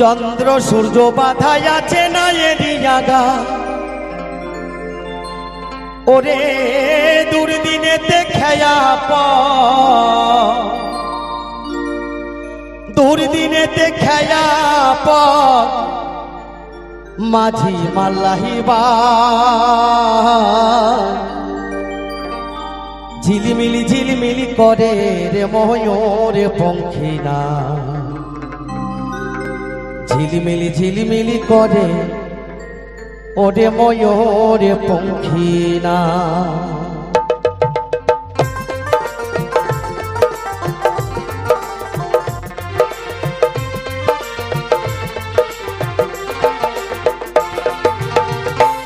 চন্দ্র সূর্য বাধায় আছে না এরই আগা, ওরে দুর্দিনেতে খেয়া দুর্দিনেতে খেয়া মাঝি মাল্লাহিবা ঝিলিমিলি ঝিলিমিলি করে রে ময়ূর পঙ্খিনা, ঝিলিমিলি ঝিলিমিলি করে ওরে ময়ূর পঙ্খিনা।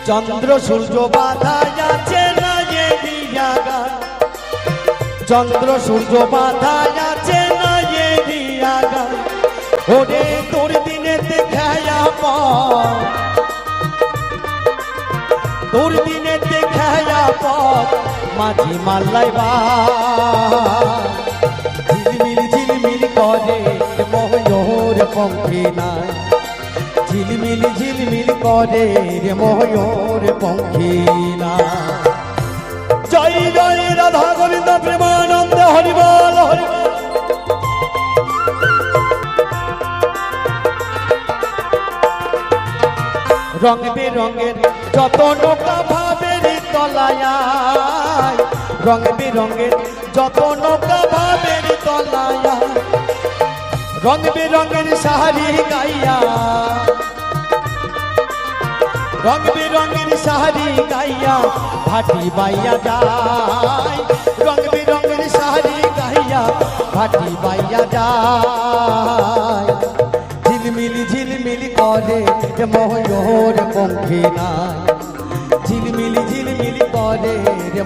চন্দ্র সূর্য বাধায় আছে না এরই আগা, চন্দ্র সূর্য বাধায় আছে না এরই আগা, ওরে তোর দিনেতে খেয়া তোর দিনেতে খেয়া মাঝি মাল্লাইবা ঝিলমিলি ঝিলমিলি করে ময়ূর পঙ্খিনা, ঝিলমিলি ঝিলমিলি করে রে ময়ূর পঙ্খিনা। জয় জয় রাধা গোবিন্দ প্রেমানন্দ হরি বল হরি বল। রং বেরঙের যত নৌকা ভাবের তলায়, রং বেরঙের যত নৌকা ভাবের তলায়, রং বেরঙের শাড়ি গাইয়া, রং বেরঙের শাড়ি গাইয়া ভাটি বাইয়া যায়, রং বেরঙের শাড়ি গাইয়া ভাটি বাইয়া যায়, ঝিলমিলি ঝিলমিলি করে ময়ূর পঙ্খিনা, ঝিলমিলি ঝিলমিলি করে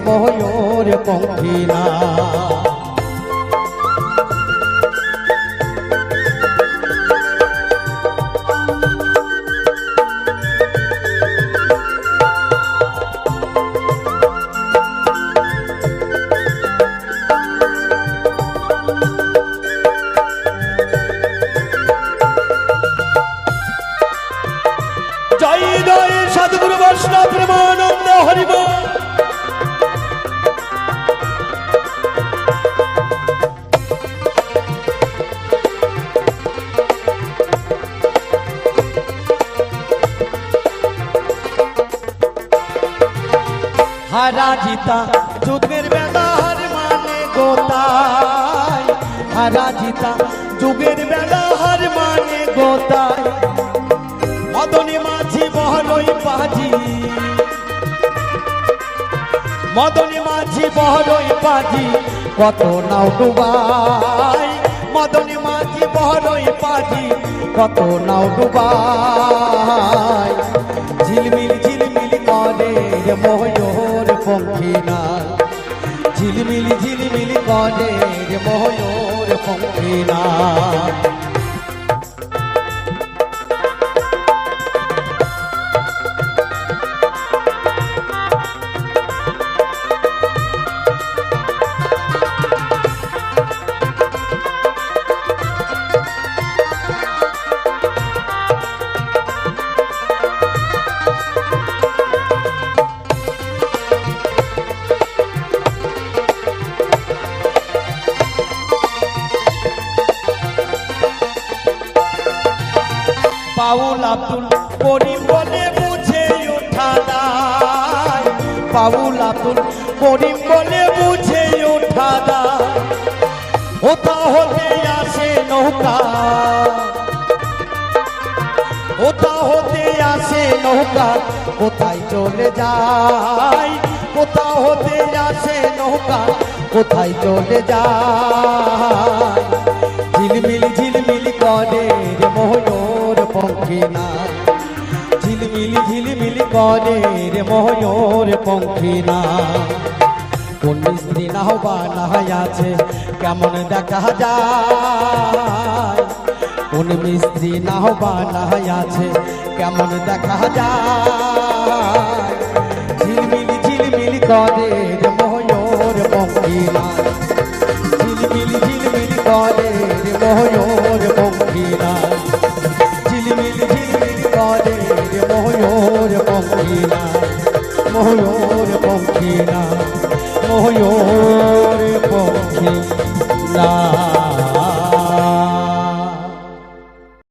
ময়ূর পঙ্খিনা। জয় জয় সদ্গুরু বৈষ্ণব প্রেমানন্দ হরি বল। হারা জিতা যুগের বেলা হার মানে গোতায়, হারা জিতা যুগের বেলা হার মানে গোতায়, মদনী মাঝি বহরই পাজি, মদনী মাঝি বহরই পাজি কত নাও ডুবাই, মদনী মাঝি বহরই পাজি কত নাও ডুবাই, ঝিলমিল ঝিলমিল করে রে ময়ূর পঙ্খিনা, ঝিলমিল ঝিলমিল করে রে ময়ূর পঙ্খিনা। বাউল আব্দুল করিম বলে বুঝে ওঠা দায়, বাউল আব্দুল করিম বলে বুঝে ওঠা দায়, ওটা হতে আসে নৌকা, ওটা হতে আসে নৌকা কোথায় চলে যায়, কোথা হতে আসে নৌকা কোথায় চলে যায়, ঝিলমিল ঝিলমিল করে রে ময়ূর পঙ্খিনা, ঝিলমিল ঝিলমিল করে রে ময়ূর পঙ্খিনা। কোন মিস্ত্রি নাহবানা আছে কেমন দেখা যায়, কোন মিস্ত্রি নাহবানা আছে কেমন দেখা যায়, ঝিলমিল ঝিলমিল করে রে ময়ূর পঙ্খিনা, ঝিলমিল ঝিলমিল করে রে ময়ূর পঙ্খিনা, ঝিলমিল ময়ূর পঙ্খী না ময়ূর পঙ্খী না ময়ূর পঙ্খী না